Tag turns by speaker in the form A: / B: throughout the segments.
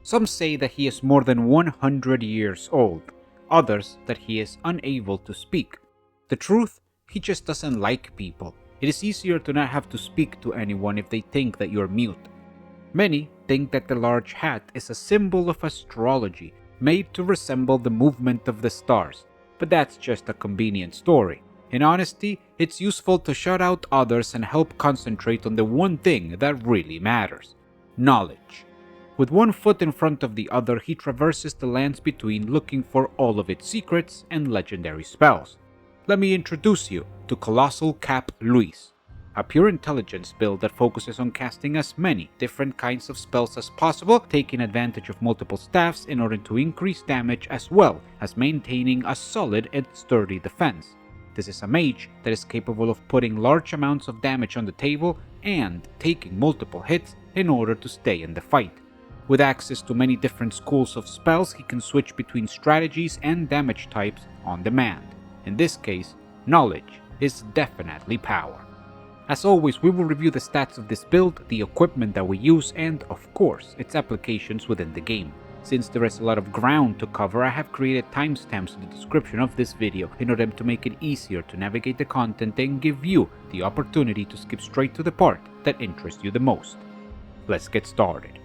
A: Some say that he is more than 100 years old, others that he is unable to speak. The truth? He just doesn't like people. It is easier to not have to speak to anyone if they think that you're mute. Many think that the large hat is a symbol of astrology, made to resemble the movement of the stars, but that's just a convenient story. In honesty, it's useful to shut out others and help concentrate on the one thing that really matters: knowledge. With one foot in front of the other, he traverses the lands between looking for all of its secrets and legendary spells. Let me introduce you to Colossal Cap Luis, a pure intelligence build that focuses on casting as many different kinds of spells as possible, taking advantage of multiple staffs in order to increase damage as well as maintaining a solid and sturdy defense. This is a mage that is capable of putting large amounts of damage on the table and taking multiple hits in order to stay in the fight. With access to many different schools of spells, he can switch between strategies and damage types on demand. In this case, knowledge is definitely power. As always, we will review the stats of this build, the equipment that we use, and of course, its applications within the game. Since there is a lot of ground to cover, I have created timestamps in the description of this video in order to make it easier to navigate the content and give you the opportunity to skip straight to the part that interests you the most. Let's get started.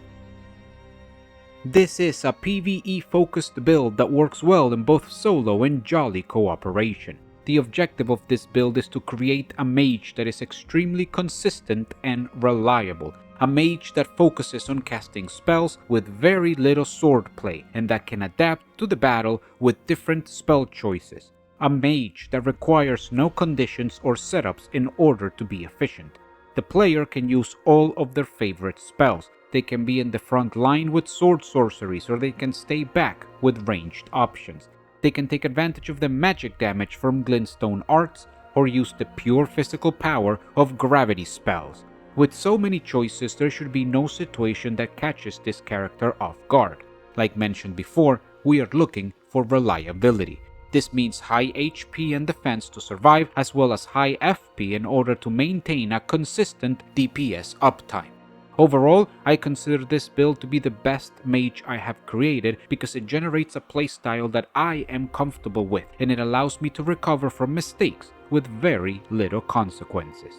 A: This is a PvE-focused build that works well in both solo and jolly cooperation. The objective of this build is to create a mage that is extremely consistent and reliable. A mage that focuses on casting spells with very little swordplay and that can adapt to the battle with different spell choices. A mage that requires no conditions or setups in order to be efficient. The player can use all of their favorite spells. They can be in the front line with Sword Sorceries, or they can stay back with ranged options. They can take advantage of the magic damage from glintstone arts, or use the pure physical power of gravity spells. With so many choices, there should be no situation that catches this character off guard. Like mentioned before, we are looking for reliability. This means high HP and defense to survive, as well as high FP in order to maintain a consistent DPS uptime. Overall, I consider this build to be the best mage I have created because it generates a playstyle that I am comfortable with, and it allows me to recover from mistakes with very little consequences.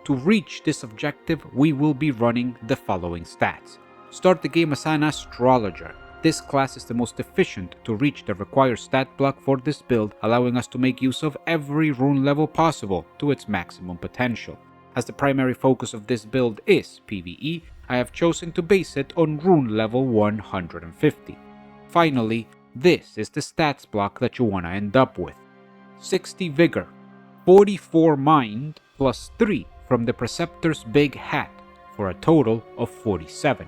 A: To reach this objective, we will be running the following stats. Start the game as an astrologer. This class is the most efficient to reach the required stat block for this build, allowing us to make use of every rune level possible to its maximum potential. As the primary focus of this build is PvE, I have chosen to base it on rune level 150. Finally, this is the stats block that you wanna end up with. 60 Vigor, 44 Mind, plus 3 from the Preceptor's Big Hat, for a total of 47.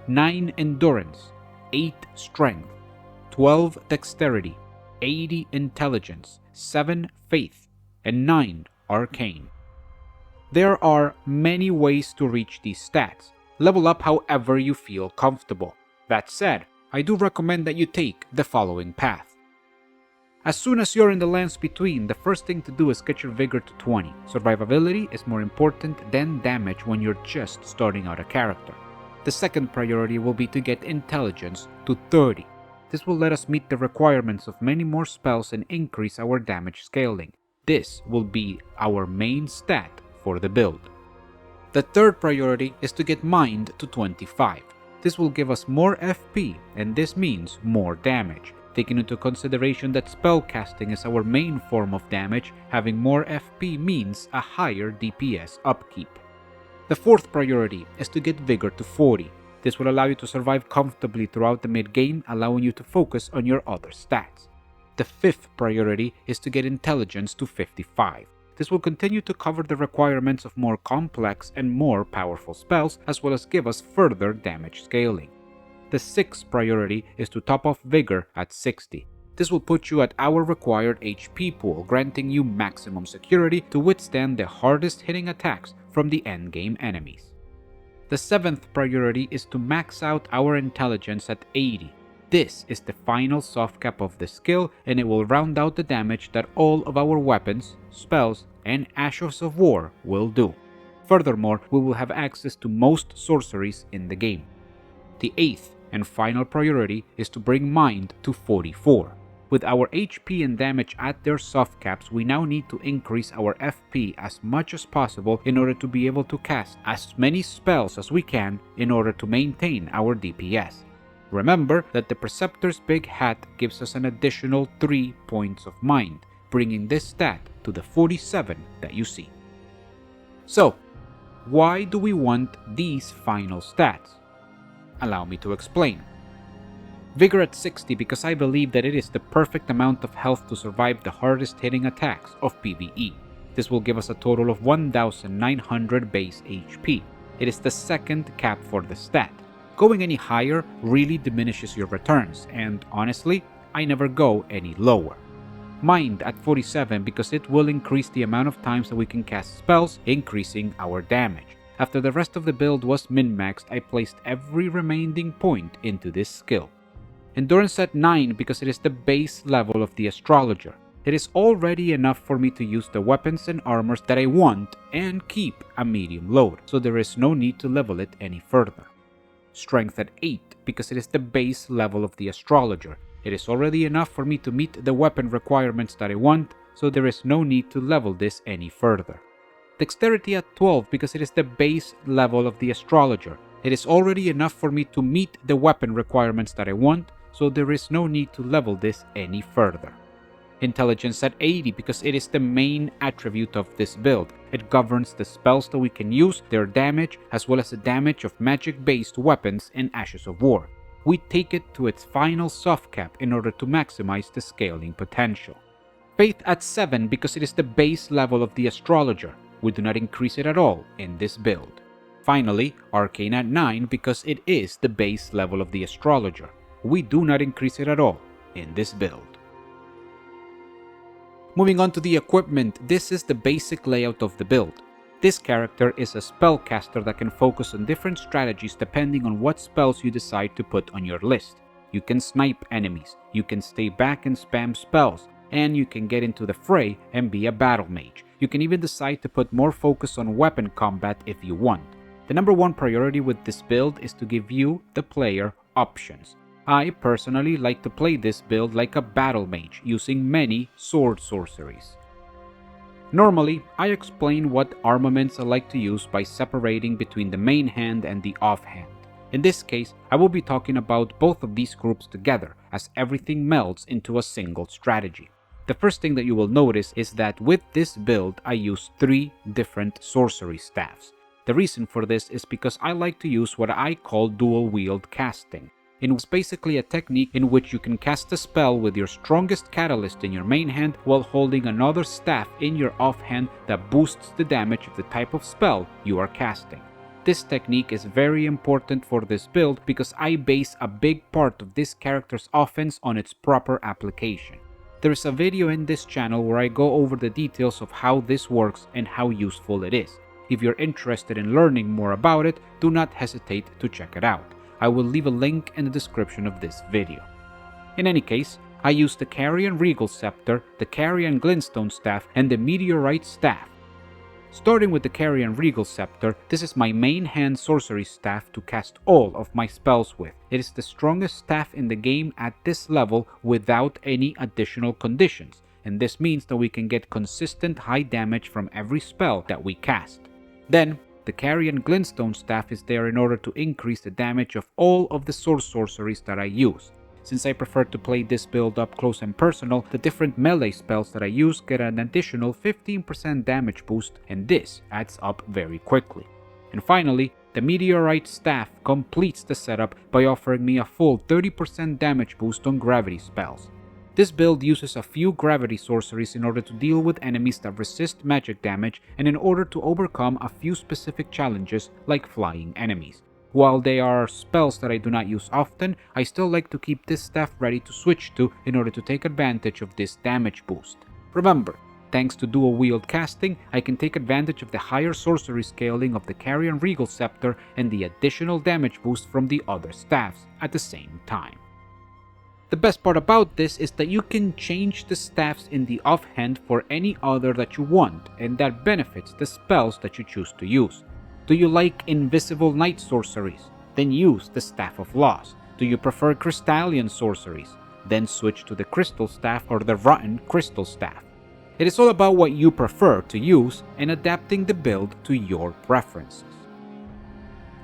A: 9 Endurance, 8 Strength, 12 Dexterity, 80 Intelligence, 7 Faith, and 9 Arcane. There are many ways to reach these stats. Level up however you feel comfortable. That said, I do recommend that you take the following path. As soon as you're in the lands between, the first thing to do is get your vigor to 20. Survivability is more important than damage when you're just starting out a character. The second priority will be to get intelligence to 30. This will let us meet the requirements of many more spells and increase our damage scaling. This will be our main stat for the build. The third priority is to get mind to 25. This will give us more FP, and this means more damage. Taking into consideration that spellcasting is our main form of damage, having more FP means a higher DPS upkeep. The fourth priority is to get vigor to 40. This will allow you to survive comfortably throughout the mid-game, allowing you to focus on your other stats. The fifth priority is to get intelligence to 55. This will continue to cover the requirements of more complex and more powerful spells, as well as give us further damage scaling. The sixth priority is to top off Vigor at 60. This will put you at our required HP pool, granting you maximum security to withstand the hardest hitting attacks from the endgame enemies. The seventh priority is to max out our intelligence at 80. This is the final soft cap of the skill, and it will round out the damage that all of our weapons, spells, and Ashes of War will do. Furthermore, we will have access to most sorceries in the game. The 8th and final priority is to bring Mind to 44. With our HP and damage at their soft caps, we now need to increase our FP as much as possible in order to be able to cast as many spells as we can in order to maintain our DPS. Remember that the Preceptor's Big Hat gives us an additional 3 points of Mind, bringing this stat to the 47 that you see. So, why do we want these final stats? Allow me to explain. Vigor at 60 because I believe that it is the perfect amount of health to survive the hardest hitting attacks of PvE. This will give us a total of 1900 base HP. It is the second cap for the stat. Going any higher really diminishes your returns, and honestly, I never go any lower. Mind at 47 because it will increase the amount of times that we can cast spells, increasing our damage. After the rest of the build was min-maxed, I placed every remaining point into this skill. Endurance at 9 because it is the base level of the Astrologer. It is already enough for me to use the weapons and armors that I want and keep a medium load, so there is no need to level it any further. Strength at 8 because it is the base level of the Astrologer. It is already enough for me to meet the weapon requirements that I want, so there is no need to level this any further. Dexterity at 12 because it is the base level of the Astrologer. It is already enough for me to meet the weapon requirements that I want, so there is no need to level this any further. Intelligence at 80 because it is the main attribute of this build. It governs the spells that we can use, their damage, as well as the damage of magic-based weapons in Ashes of War. We take it to its final soft cap in order to maximize the scaling potential. Faith at 7 because it is the base level of the Astrologer. We do not increase it at all in this build. Finally, Arcane at 9 because it is the base level of the Astrologer. We do not increase it at all in this build. Moving on to the equipment, this is the basic layout of the build. This character is a spellcaster that can focus on different strategies depending on what spells you decide to put on your list. You can snipe enemies, you can stay back and spam spells, and you can get into the fray and be a battle mage. You can even decide to put more focus on weapon combat if you want. The number one priority with this build is to give you, the player, options. I personally like to play this build like a battle mage, using many sword sorceries. Normally, I explain what armaments I like to use by separating between the main hand and the offhand. In this case, I will be talking about both of these groups together, as everything melds into a single strategy. The first thing that you will notice is that with this build, I use 3 different sorcery staffs. The reason for this is because I like to use what I call dual wield casting. It's basically a technique in which you can cast a spell with your strongest catalyst in your main hand while holding another staff in your offhand that boosts the damage of the type of spell you are casting. This technique is very important for this build because I base a big part of this character's offense on its proper application. There is a video in this channel where I go over the details of how this works and how useful it is. If you're interested in learning more about it, do not hesitate to check it out. I will leave a link in the description of this video. In any case, I use the Carian Regal Scepter, the Carian Glintstone Staff, and the Meteorite Staff. Starting with the Carian Regal Scepter, this is my main hand sorcery staff to cast all of my spells with. It is the strongest staff in the game at this level without any additional conditions, and this means that we can get consistent high damage from every spell that we cast. Then, the Carian Glintstone Staff is there in order to increase the damage of all of the sword sorceries that I use. Since I prefer to play this build up close and personal, the different melee spells that I use get an additional 15% damage boost, and this adds up very quickly. And finally, the Meteorite Staff completes the setup by offering me a full 30% damage boost on gravity spells. This build uses a few gravity sorceries in order to deal with enemies that resist magic damage and in order to overcome a few specific challenges like flying enemies. While they are spells that I do not use often, I still like to keep this staff ready to switch to in order to take advantage of this damage boost. Remember, thanks to dual wield casting, I can take advantage of the higher sorcery scaling of the Carian Regal Scepter and the additional damage boost from the other staffs at the same time. The best part about this is that you can change the staffs in the offhand for any other that you want, and that benefits the spells that you choose to use. Do you like invisible night sorceries? then use the Staff of Loss. Do you prefer Crystallian sorceries? Then switch to the Crystal Staff or the Rotten Crystal Staff. It is all about what you prefer to use and adapting the build to your preferences.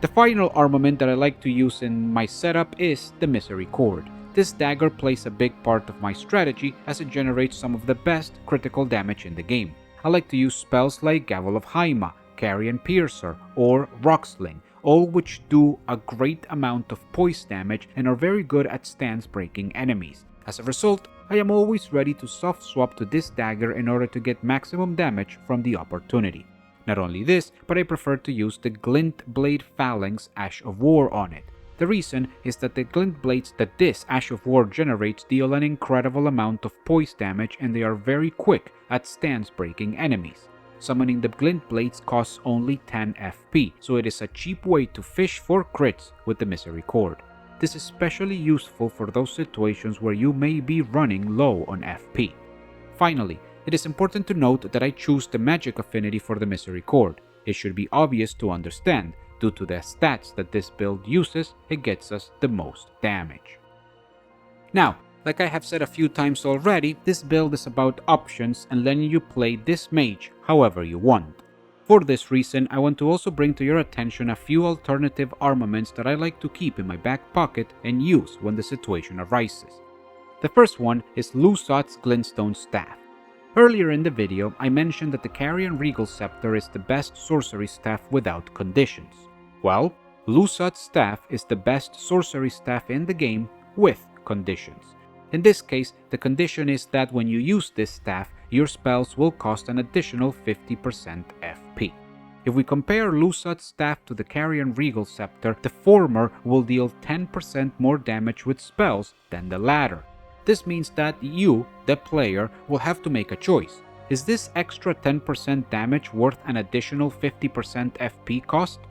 A: The final armament that I like to use in my setup is the Misericord. This dagger plays a big part of my strategy as it generates some of the best critical damage in the game. I like to use spells like Gavel of Haima, Carian Piercer, or Rock Sling, all which do a great amount of poise damage and are very good at stance breaking enemies. As a result, I am always ready to soft swap to this dagger in order to get maximum damage from the opportunity. Not only this, but I prefer to use the Glint Blade Phalanx Ash of War on it. The reason is that the glint blades that this Ash of War generates deal an incredible amount of poise damage and they are very quick at stance breaking enemies. Summoning the glint blades costs only 10 FP, so it is a cheap way to fish for crits with the Misericord. This is especially useful for those situations where you may be running low on FP. Finally, it is important to note that I choose the magic affinity for the Misericord. It should be obvious to understand. Due to the stats that this build uses, it gets us the most damage. Now, like I have said a few times already, this build is about options and letting you play this mage however you want. For this reason, I want to also bring to your attention a few alternative armaments that I like to keep in my back pocket and use when the situation arises. The first one is Lusat's Glintstone Staff. Earlier in the video, I mentioned that the Carian Regal Scepter is the best sorcery staff without conditions. Well, Lusat's staff is the best sorcery staff in the game with conditions. In this case, the condition is that when you use this staff, your spells will cost an additional 50% FP. If we compare Lusat's staff to the Carian Regal Scepter, the former will deal 10% more damage with spells than the latter. This means that you, the player, will have to make a choice. Is this extra 10% damage worth an additional 50% FP cost?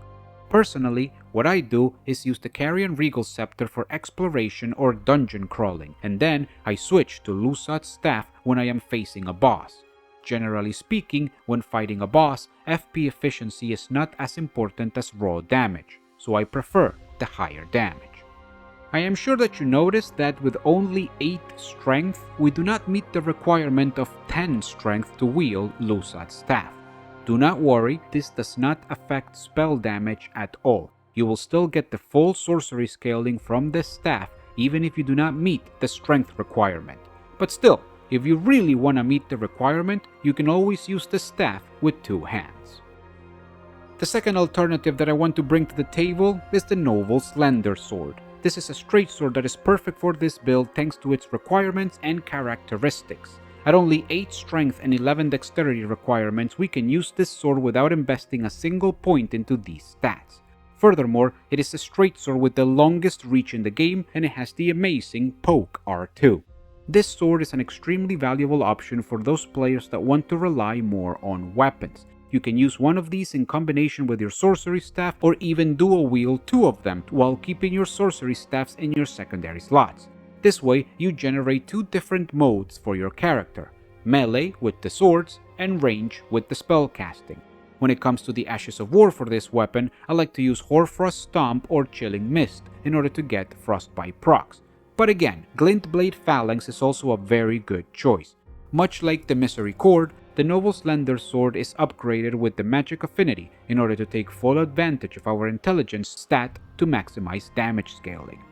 A: Personally, what I do is use the Carian Regal Scepter for exploration or dungeon crawling, and then I switch to Lusat's staff when I am facing a boss. Generally speaking, when fighting a boss, FP efficiency is not as important as raw damage, so I prefer the higher damage. I am sure that you noticed that with only 8 strength, we do not meet the requirement of 10 strength to wield Lusat's staff. Do not worry, this does not affect spell damage at all. You will still get the full sorcery scaling from this staff even if you do not meet the strength requirement. But still, if you really want to meet the requirement, you can always use the staff with 2 hands. The second alternative that I want to bring to the table is the Noble Slender Sword. This is a straight sword that is perfect for this build thanks to its requirements and characteristics. At only 8 strength and 11 dexterity requirements, we can use this sword without investing a single point into these stats. Furthermore, it is a straight sword with the longest reach in the game and it has the amazing Poke R2. This sword is an extremely valuable option for those players that want to rely more on weapons. You can use one of these in combination with your sorcery staff or even dual wield 2 of them while keeping your sorcery staffs in your secondary slots. This way, you generate 2 different modes for your character, melee with the swords and range with the spellcasting. When it comes to the Ashes of War for this weapon, I like to use Hoarfrost Stomp or Chilling Mist in order to get Frostbite procs. But again, Glint Blade Phalanx is also a very good choice. Much like the Misericord, the Noble Slender Sword is upgraded with the Magic Affinity in order to take full advantage of our Intelligence stat to maximize damage scaling.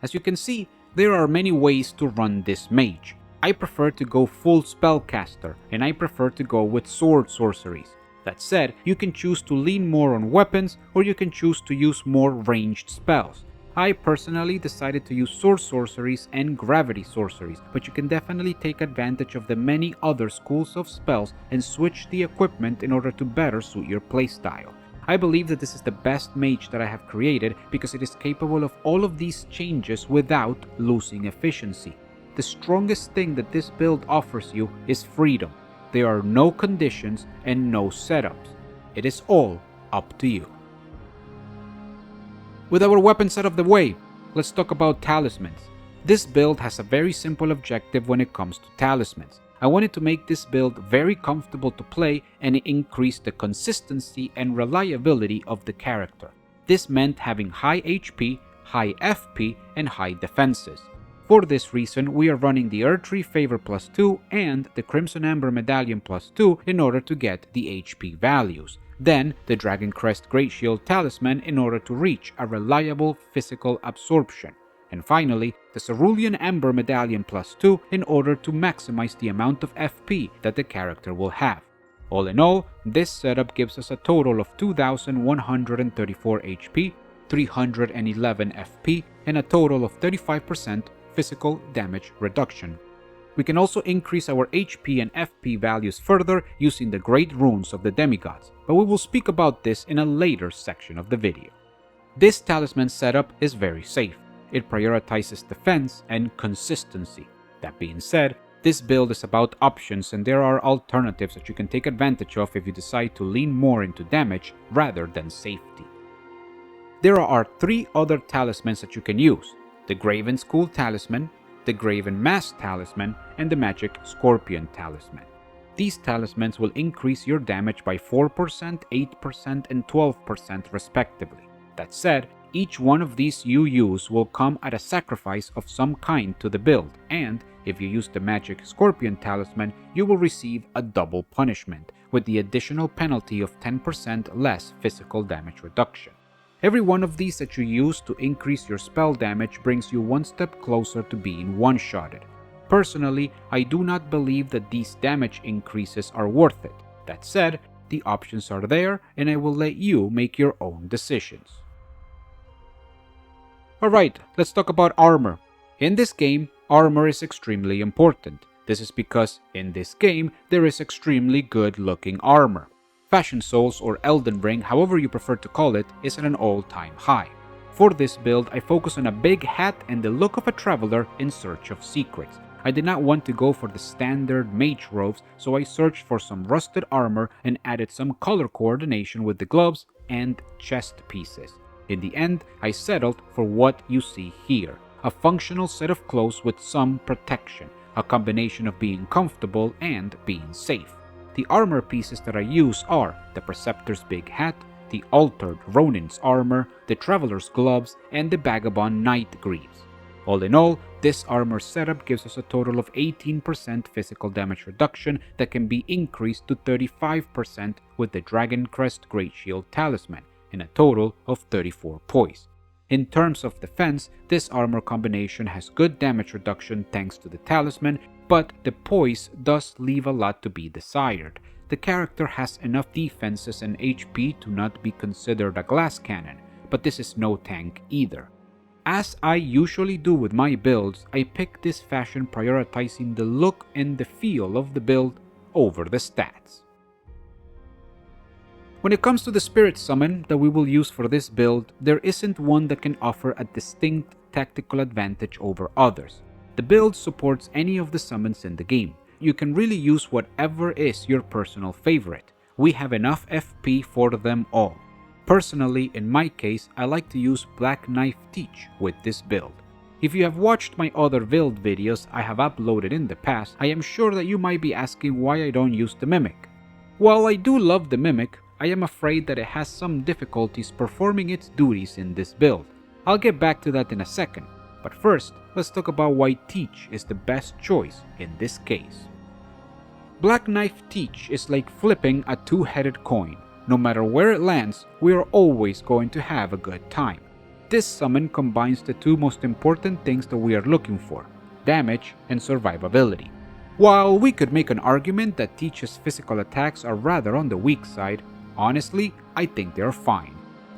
A: As you can see, there are many ways to run this mage. I prefer to go full spellcaster, and I prefer to go with Sword Sorceries. That said, you can choose to lean more on weapons, or you can choose to use more ranged spells. I personally decided to use Sword Sorceries and Gravity Sorceries, but you can definitely take advantage of the many other schools of spells and switch the equipment in order to better suit your playstyle. I believe that this is the best mage that I have created because it is capable of all of these changes without losing efficiency. The strongest thing that this build offers you is freedom. There are no conditions and no setups. It is all up to you. With our weapons out of the way, let's talk about Talismans. This build has a very simple objective when it comes to Talismans. I wanted to make this build very comfortable to play and increase the consistency and reliability of the character. This meant having high HP, high FP, and high defenses. For this reason, we are running the Erdtree Favor +2 and the Crimson Amber Medallion +2 in order to get the HP values. Then, the Dragon Crest Great Shield Talisman in order to reach a reliable physical absorption. And finally, the Cerulean Amber Medallion +2 in order to maximize the amount of FP that the character will have. All in all, this setup gives us a total of 2134 HP, 311 FP, and a total of 35% physical damage reduction. We can also increase our HP and FP values further using the Great Runes of the Demigods, but we will speak about this in a later section of the video. This talisman setup is very safe. It prioritizes defense and consistency. That being said, this build is about options and there are alternatives that you can take advantage of if you decide to lean more into damage rather than safety. There are 3 other talismans that you can use: the Graven School Talisman, the Graven Mask Talisman, and the Magic Scorpion Talisman. These talismans will increase your damage by 4%, 8%, and 12% respectively. That said, each one of these you use will come at a sacrifice of some kind to the build, and if you use the Magic Scorpion Talisman, you will receive a double punishment, with the additional penalty of 10% less physical damage reduction. Every one of these that you use to increase your spell damage brings you one step closer to being one-shotted. Personally, I do not believe that these damage increases are worth it. That said, the options are there, and I will let you make your own decisions. Alright, let's talk about armor. In this game, armor is extremely important. This is because, in this game, there is extremely good looking armor. Fashion Souls or Elden Ring, however you prefer to call it, is at an all-time high. For this build, I focus on a big hat and the look of a traveler in search of secrets. I did not want to go for the standard mage robes, so I searched for some rusted armor and added some color coordination with the gloves and chest pieces. In the end, I settled for what you see here, a functional set of clothes with some protection, a combination of being comfortable and being safe. The armor pieces that I use are the Preceptor's big hat, the Altered Ronin's armor, the Traveler's gloves, and the Vagabond Knight greaves. All in all, this armor setup gives us a total of 18% physical damage reduction that can be increased to 35% with the Dragon Crest Great Shield Talisman, and a total of 34 poise. In terms of defense, this armor combination has good damage reduction thanks to the talisman, but the poise does leave a lot to be desired. The character has enough defenses and HP to not be considered a glass cannon, but this is no tank either. As I usually do with my builds, I pick this fashion prioritizing the look and the feel of the build over the stats. When it comes to the Spirit Summon that we will use for this build, there isn't one that can offer a distinct tactical advantage over others. The build supports any of the summons in the game. You can really use whatever is your personal favorite. We have enough FP for them all. Personally, in my case, I like to use Black Knife Teach with this build. If you have watched my other build videos I have uploaded in the past, I am sure that you might be asking why I don't use the Mimic. While I do love the Mimic, I am afraid that it has some difficulties performing its duties in this build. I'll get back to that in a second, but first, let's talk about why Teach is the best choice in this case. Black Knife Teach is like flipping a two-headed coin. No matter where it lands, we are always going to have a good time. This summon combines the two most important things that we are looking for, damage and survivability. While we could make an argument that Teach's physical attacks are rather on the weak side, honestly, I think they're fine.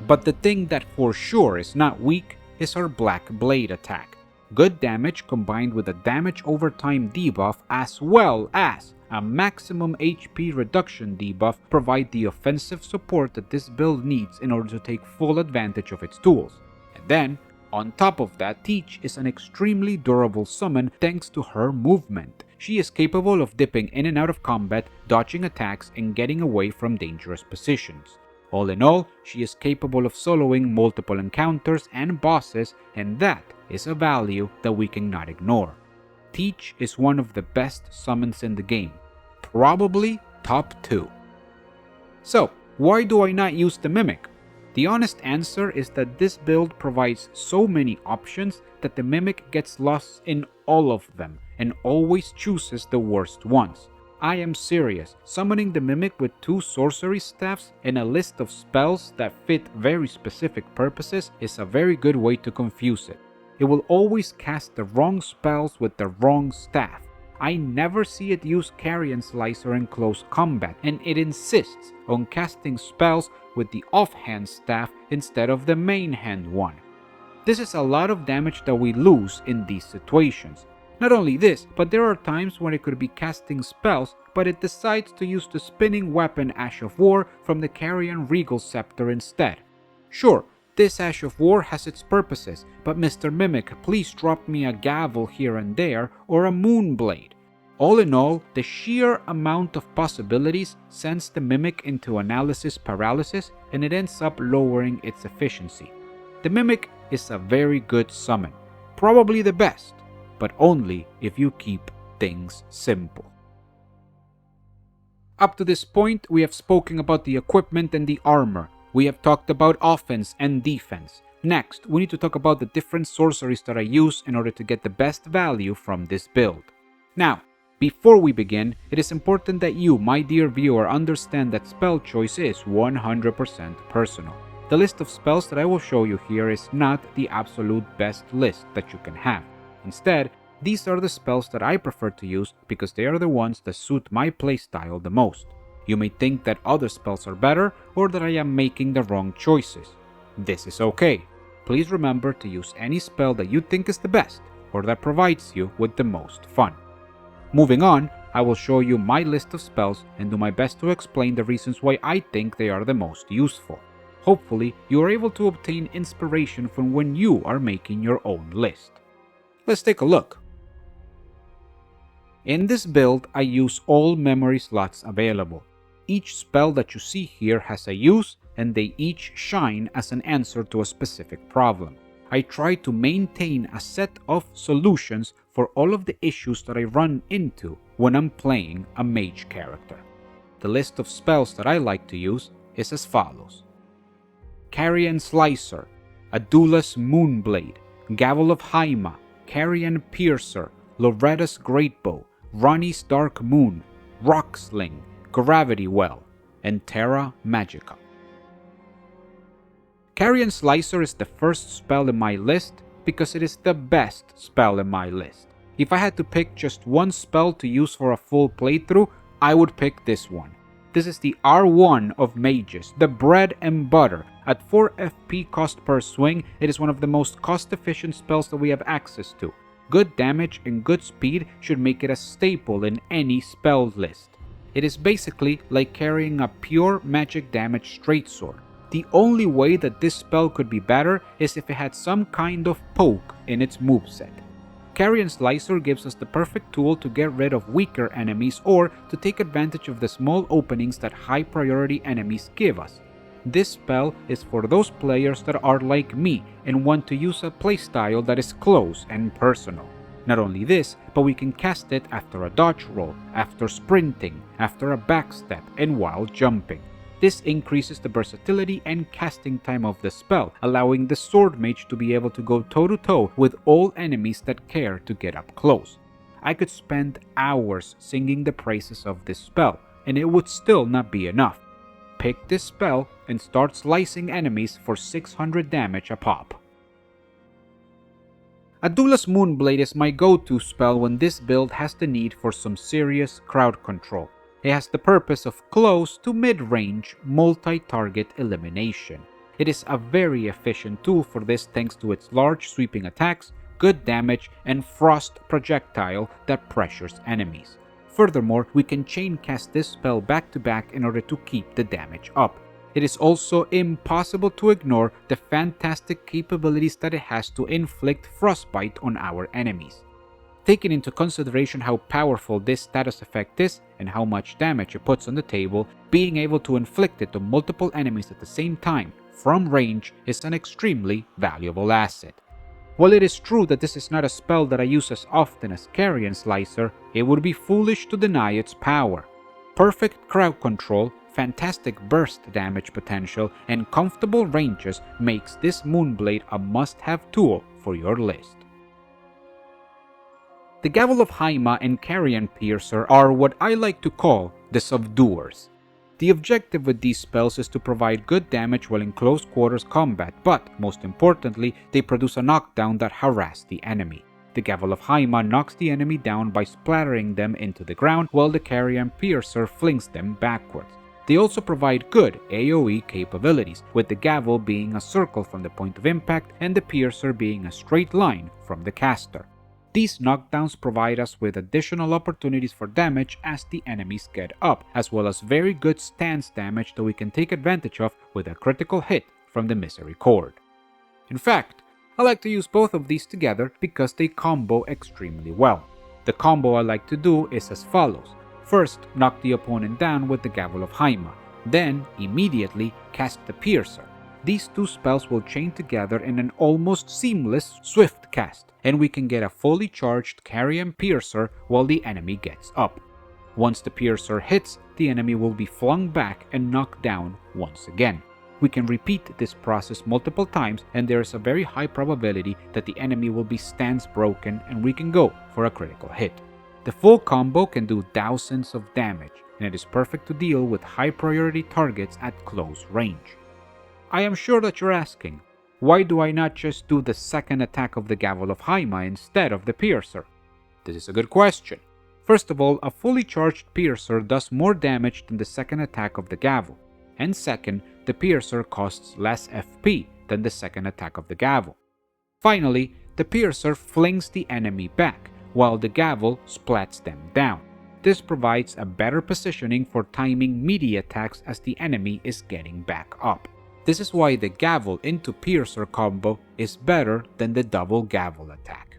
A: But the thing that for sure is not weak is her Black Blade attack. Good damage combined with a damage over time debuff as well as a maximum HP reduction debuff provide the offensive support that this build needs in order to take full advantage of its tools. And then, on top of that, Teach is an extremely durable summon thanks to her movement. She is capable of dipping in and out of combat, dodging attacks, and getting away from dangerous positions. All in all, she is capable of soloing multiple encounters and bosses, and that is a value that we cannot ignore. Teach is one of the best summons in the game, probably top 2. So, why do I not use the Mimic? The honest answer is that this build provides so many options that the Mimic gets lost in all of them and always chooses the worst ones. I am serious, summoning the Mimic with 2 sorcery staffs and a list of spells that fit very specific purposes is a very good way to confuse it. It will always cast the wrong spells with the wrong staff. I never see it use Carian Slicer in close combat, and it insists on casting spells with the offhand staff instead of the main hand one. This is a lot of damage that we lose in these situations. Not only this, but there are times when it could be casting spells, but it decides to use the spinning weapon Ash of War from the Carian Regal Scepter instead. Sure, this Ash of War has its purposes, but Mr. Mimic, please drop me a Gavel here and there, or a Moonblade. All in all, the sheer amount of possibilities sends the Mimic into analysis paralysis, and it ends up lowering its efficiency. The Mimic is a very good summon, probably the best, but only if you keep things simple. Up to this point, we have spoken about the equipment and the armor. We have talked about offense and defense. Next, we need to talk about the different sorceries that I use in order to get the best value from this build. Now, before we begin, it is important that you, my dear viewer, understand that spell choice is 100% personal. The list of spells that I will show you here is not the absolute best list that you can have. Instead, these are the spells that I prefer to use because they are the ones that suit my playstyle the most. You may think that other spells are better or that I am making the wrong choices. This is okay. Please remember to use any spell that you think is the best or that provides you with the most fun. Moving on, I will show you my list of spells and do my best to explain the reasons why I think they are the most useful. Hopefully, you are able to obtain inspiration from when you are making your own list. Let's take a look. In this build, I use all memory slots available. Each spell that you see here has a use, and they each shine as an answer to a specific problem. I try to maintain a set of solutions for all of the issues that I run into when I'm playing a mage character. The list of spells that I like to use is as follows: Carian Slicer, Adula's Moonblade, Gavel of Haima, Carian Piercer, Loretta's Greatbow, Ranni's Dark Moon, Rock Sling, Gravity Well, and Terra Magica. Carian Slicer is the first spell in my list because it is the best spell in my list. If I had to pick just one spell to use for a full playthrough, I would pick this one. This is the R1 of mages, the bread and butter. At 4 FP cost per swing, it is one of the most cost-efficient spells that we have access to. Good damage and good speed should make it a staple in any spell list. It is basically like carrying a pure magic damage straight sword. The only way that this spell could be better is if it had some kind of poke in its moveset. Carian Slicer gives us the perfect tool to get rid of weaker enemies or to take advantage of the small openings that high priority enemies give us. This spell is for those players that are like me and want to use a playstyle that is close and personal. Not only this, but we can cast it after a dodge roll, after sprinting, after a backstep, and while jumping. This increases the versatility and casting time of the spell, allowing the sword mage to be able to go toe-to-toe with all enemies that care to get up close. I could spend hours singing the praises of this spell, and it would still not be enough. Pick this spell and start slicing enemies for 600 damage a pop. Adula's Moonblade is my go-to spell when this build has the need for some serious crowd control. It has the purpose of close to mid-range multi-target elimination. It is a very efficient tool for this thanks to its large sweeping attacks, good damage, and frost projectile that pressures enemies. Furthermore, we can chain cast this spell back to back in order to keep the damage up. It is also impossible to ignore the fantastic capabilities that it has to inflict frostbite on our enemies. Taking into consideration how powerful this status effect is and how much damage it puts on the table, being able to inflict it on multiple enemies at the same time from range is an extremely valuable asset. While it is true that this is not a spell that I use as often as Carian Slicer, it would be foolish to deny its power. Perfect crowd control, fantastic burst damage potential, and comfortable ranges makes this Moonblade a must-have tool for your list. The Gavel of Haima and Carian Piercer are what I like to call the Subduers. The objective with these spells is to provide good damage while in close quarters combat, but, most importantly, they produce a knockdown that harasses the enemy. The Gavel of Haima knocks the enemy down by splattering them into the ground, while the Carian Piercer flings them backwards. They also provide good AoE capabilities, with the Gavel being a circle from the point of impact and the Piercer being a straight line from the caster. These knockdowns provide us with additional opportunities for damage as the enemies get up, as well as very good stance damage that we can take advantage of with a critical hit from the Misericord. In fact, I like to use both of these together because they combo extremely well. The combo I like to do is as follows. First, knock the opponent down with the Gavel of Haima, then immediately cast the Piercer. These two spells will chain together in an almost seamless swift cast, and we can get a fully charged Carian Piercer while the enemy gets up. Once the Piercer hits, the enemy will be flung back and knocked down once again. We can repeat this process multiple times, and there is a very high probability that the enemy will be stance broken and we can go for a critical hit. The full combo can do thousands of damage, and it is perfect to deal with high priority targets at close range. I am sure that you're asking, why do I not just do the second attack of the Gavel of Haima instead of the Piercer? This is a good question. First of all, a fully charged Piercer does more damage than the second attack of the Gavel. And second, the Piercer costs less FP than the second attack of the Gavel. Finally, the Piercer flings the enemy back, while the Gavel splats them down. This provides a better positioning for timing melee attacks as the enemy is getting back up. This is why the Gavel into Piercer combo is better than the double Gavel attack.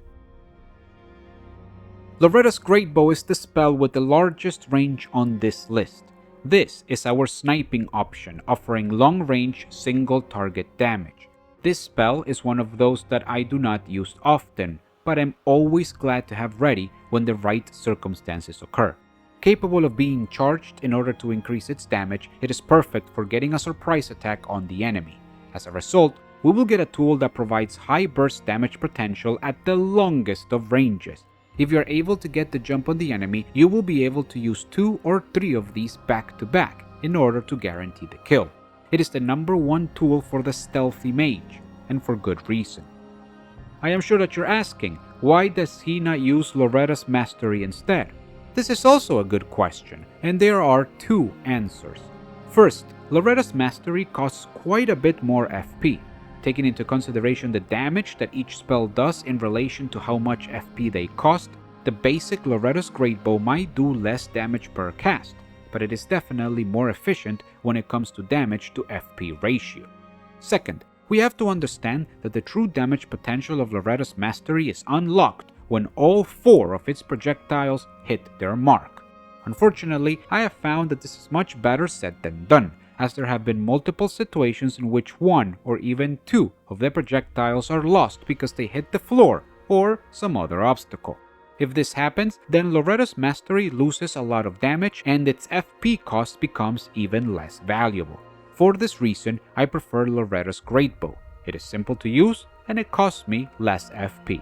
A: Loretta's Greatbow is the spell with the largest range on this list. This is our sniping option, offering long-range single-target damage. This spell is one of those that I do not use often, but I'm always glad to have ready when the right circumstances occur. Capable of being charged in order to increase its damage, it is perfect for getting a surprise attack on the enemy. As a result, we will get a tool that provides high burst damage potential at the longest of ranges. If you are able to get the jump on the enemy, you will be able to use 2 or 3 of these back to back in order to guarantee the kill. It is the #1 tool for the stealthy mage, and for good reason. I am sure that you're asking, why does he not use Loretta's Mastery instead? This is also a good question, and there are 2 answers. First, Loretta's Mastery costs quite a bit more FP. Taking into consideration the damage that each spell does in relation to how much FP they cost, the basic Loretta's Greatbow might do less damage per cast, but it is definitely more efficient when it comes to damage to FP ratio. Second, we have to understand that the true damage potential of Loretta's Mastery is unlocked when all 4 of its projectiles hit their mark. Unfortunately, I have found that this is much better said than done, as there have been multiple situations in which 1 or even 2 of the projectiles are lost because they hit the floor or some other obstacle. If this happens, then Loretta's Mastery loses a lot of damage and its FP cost becomes even less valuable. For this reason, I prefer Loretta's Greatbow. It is simple to use and it costs me less FP.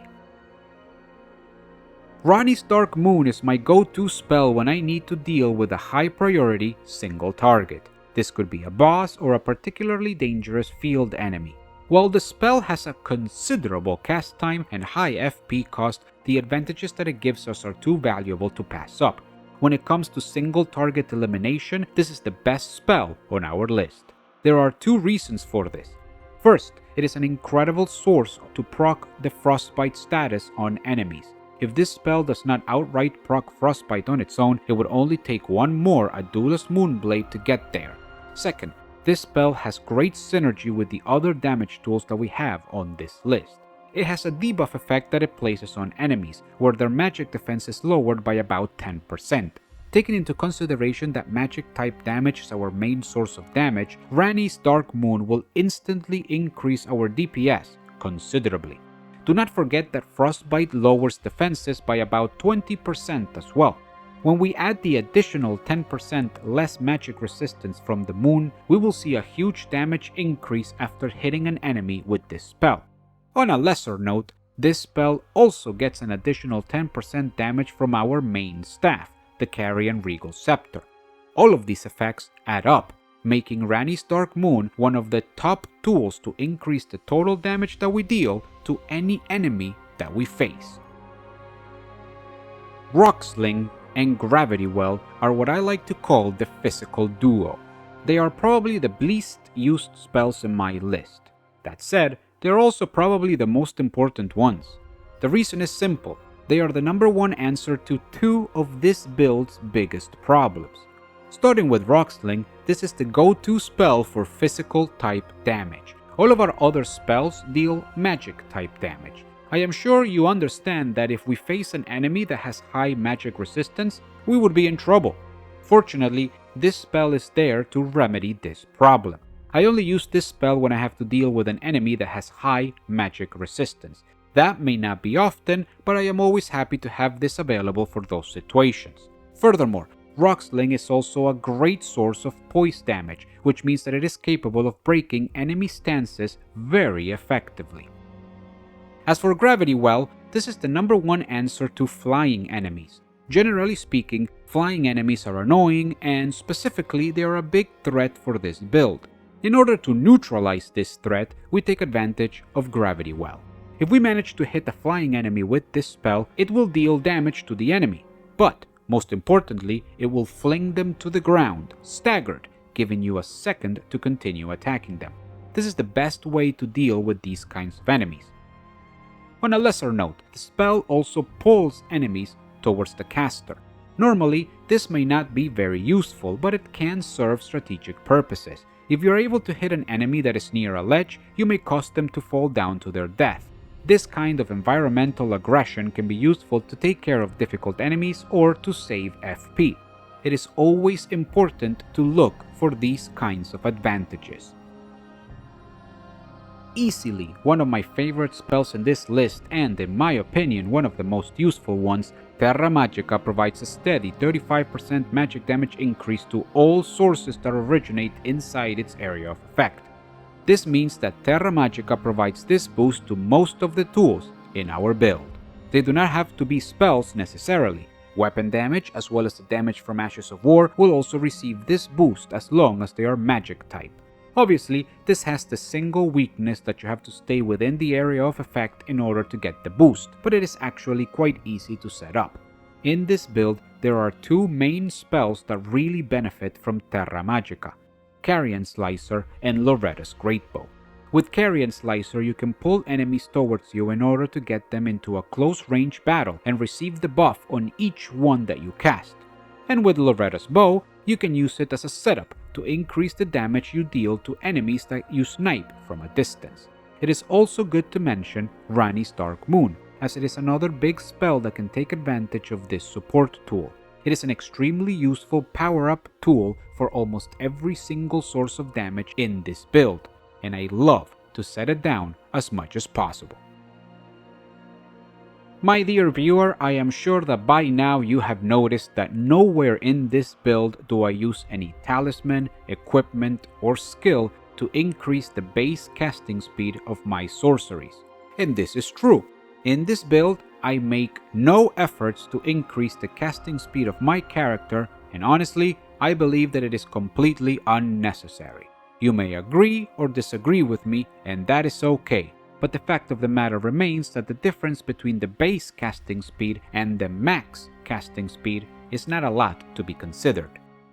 A: Ranni's Dark Moon is my go-to spell when I need to deal with a high-priority single target. This could be a boss or a particularly dangerous field enemy. While the spell has a considerable cast time and high FP cost, the advantages that it gives us are too valuable to pass up. When it comes to single target elimination, this is the best spell on our list. There are 2 reasons for this. First, it is an incredible source to proc the Frostbite status on enemies. If this spell does not outright proc Frostbite on its own, it would only take 1 more Adula's Moonblade to get there. Second, this spell has great synergy with the other damage tools that we have on this list. It has a debuff effect that it places on enemies, where their magic defense is lowered by about 10%. Taking into consideration that magic type damage is our main source of damage, Ranni's Dark Moon will instantly increase our DPS considerably. Do not forget that Frostbite lowers defenses by about 20% as well. When we add the additional 10% less magic resistance from the moon, we will see a huge damage increase after hitting an enemy with this spell. On a lesser note, this spell also gets an additional 10% damage from our main staff, the Carian Regal Scepter. All of these effects add up, making Ranni's Dark Moon one of the top tools to increase the total damage that we deal to any enemy that we face. Rock Sling and Gravity Well are what I like to call the physical duo. They are probably the least used spells in my list. That said, they are also probably the most important ones. The reason is simple. They are the number one answer to two of this build's biggest problems. Starting with Rock Sling, this is the go-to spell for physical type damage. All of our other spells deal magic type damage. I am sure you understand that if we face an enemy that has high magic resistance, we would be in trouble. Fortunately, this spell is there to remedy this problem. I only use this spell when I have to deal with an enemy that has high magic resistance. That may not be often, but I am always happy to have this available for those situations. Furthermore, Rock Sling is also a great source of poise damage, which means that it is capable of breaking enemy stances very effectively. As for Gravity Well, this is the number one answer to flying enemies. Generally speaking, flying enemies are annoying, and specifically they are a big threat for this build. In order to neutralize this threat, we take advantage of Gravity Well. If we manage to hit a flying enemy with this spell, it will deal damage to the enemy, but most importantly, it will fling them to the ground, staggered, giving you a second to continue attacking them. This is the best way to deal with these kinds of enemies. On a lesser note, the spell also pulls enemies towards the caster. Normally, this may not be very useful, but it can serve strategic purposes. If you're able to hit an enemy that is near a ledge, you may cause them to fall down to their death. This kind of environmental aggression can be useful to take care of difficult enemies or to save FP. It is always important to look for these kinds of advantages. Easily one of my favorite spells in this list, and in my opinion one of the most useful ones, Terra Magica provides a steady 35% magic damage increase to all sources that originate inside its area of effect. This means that Terra Magica provides this boost to most of the tools in our build. They do not have to be spells necessarily. Weapon damage as well as the damage from Ashes of War will also receive this boost as long as they are magic type. Obviously, this has the single weakness that you have to stay within the area of effect in order to get the boost, but it is actually quite easy to set up. In this build, there are two main spells that really benefit from Terra Magica: Carian Slicer and Loretta's Greatbow. With Carian Slicer, you can pull enemies towards you in order to get them into a close-range battle and receive the buff on each one that you cast. And with Loretta's Bow, you can use it as a setup to increase the damage you deal to enemies that you snipe from a distance. It is also good to mention Ranni's Dark Moon, as it is another big spell that can take advantage of this support tool. It is an extremely useful power-up tool for almost every single source of damage in this build, and I love to set it down as much as possible. My dear viewer, I am sure that by now you have noticed that nowhere in this build do I use any talisman, equipment, or skill to increase the base casting speed of my sorceries. And this is true. In this build, I make no efforts to increase the casting speed of my character, and honestly, I believe that it is completely unnecessary. You may agree or disagree with me, and that is okay. But the fact of the matter remains that the difference between the base casting speed and the max casting speed is not a lot to be considered.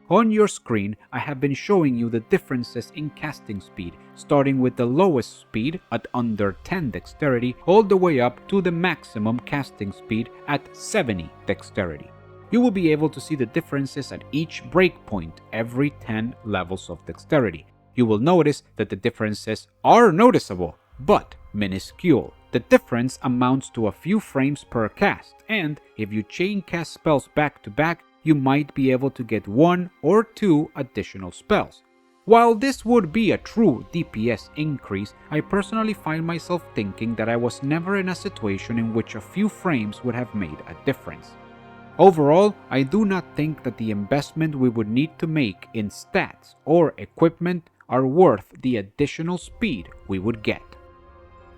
A: On your screen, I have been showing you the differences in casting speed, starting with the lowest speed at under 10 dexterity, all the way up to the maximum casting speed at 70 dexterity. You will be able to see the differences at each breakpoint every 10 levels of dexterity. You will notice that the differences are noticeable, but minuscule. The difference amounts to a few frames per cast, and if you chain cast spells back to back, you might be able to get 1 or 2 additional spells. While this would be a true DPS increase, I personally find myself thinking that I was never in a situation in which a few frames would have made a difference. Overall, I do not think that the investment we would need to make in stats or equipment are worth the additional speed we would get.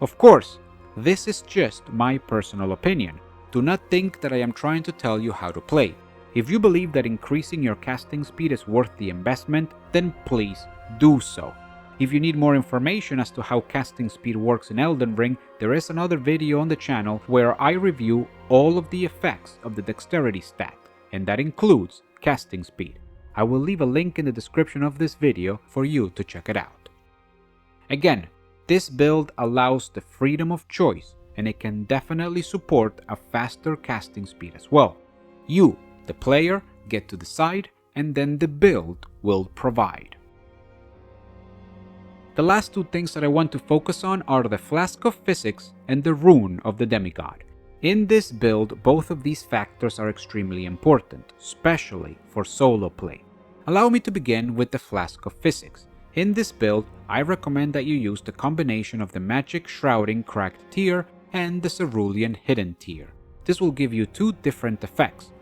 A: Of course, this is just my personal opinion. Do not think that I am trying to tell you how to play. If you believe that increasing your casting speed is worth the investment, then please do so. If you need more information as to how casting speed works in Elden Ring, there is another video on the channel where I review all of the effects of the dexterity stat, and that includes casting speed. I will leave a link in the description of this video for you to check it out. Again, this build allows the freedom of choice, and it can definitely support a faster casting speed as well. You, the player, get to decide, and then the build will provide. The last two things that I want to focus on are the Flask of Physicks and the Rune of the Demigod. In this build, both of these factors are extremely important, especially for solo play. Allow me to begin with the Flask of Physicks. In this build, I recommend that you use the combination of the Magic Shrouding Cracked tier and the Cerulean Hidden tier. This will give you two different effects.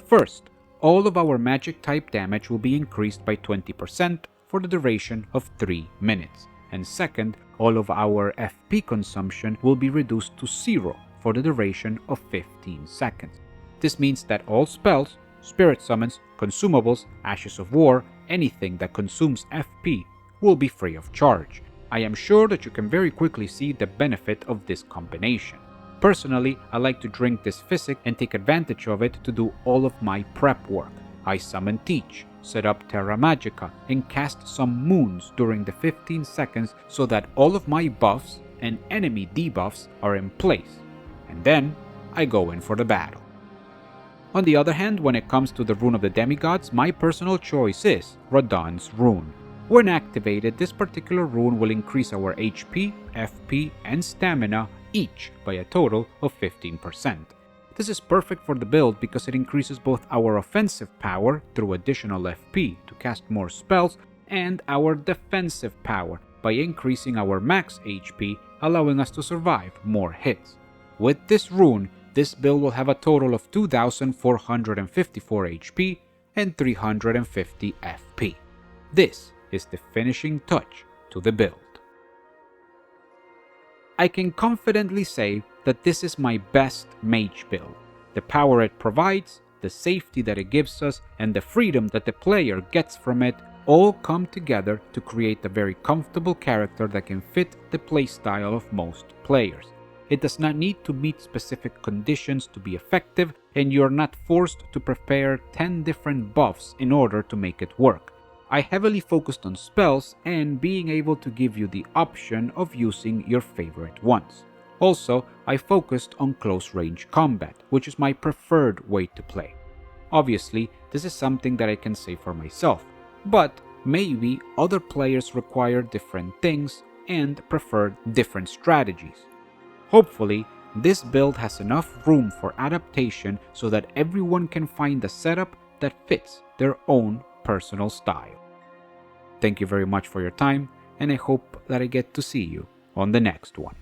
A: First, all of our magic type damage will be increased by 20% for the duration of 3 minutes. And second, all of our FP consumption will be reduced to 0 for the duration of 15 seconds. This means that all spells, spirit summons, consumables, ashes of war, anything that consumes FP will be free of charge. I am sure that you can very quickly see the benefit of this combination. Personally, I like to drink this physic and take advantage of it to do all of my prep work. I summon Teach, set up Terra Magica, and cast some moons during the 15 seconds so that all of my buffs and enemy debuffs are in place. And then, I go in for the battle. On the other hand, when it comes to the Rune of the Demigods, my personal choice is Radahn's Rune. When activated, this particular rune will increase our HP, FP, and stamina each by a total of 15%. This is perfect for the build because it increases both our offensive power through additional FP to cast more spells and our defensive power by increasing our max HP, allowing us to survive more hits. With this rune, this build will have a total of 2,454 HP and 350 FP. This is the finishing touch to the build. I can confidently say that this is my best mage build. The power it provides, the safety that it gives us, and the freedom that the player gets from it all come together to create a very comfortable character that can fit the playstyle of most players. It does not need to meet specific conditions to be effective, and you are not forced to prepare 10 different buffs in order to make it work. I heavily focused on spells and being able to give you the option of using your favorite ones. Also, I focused on close range combat, which is my preferred way to play. Obviously, this is something that I can say for myself, but maybe other players require different things and prefer different strategies. Hopefully, this build has enough room for adaptation so that everyone can find a setup that fits their own personal style. Thank you very much for your time, and I hope that I get to see you on the next one.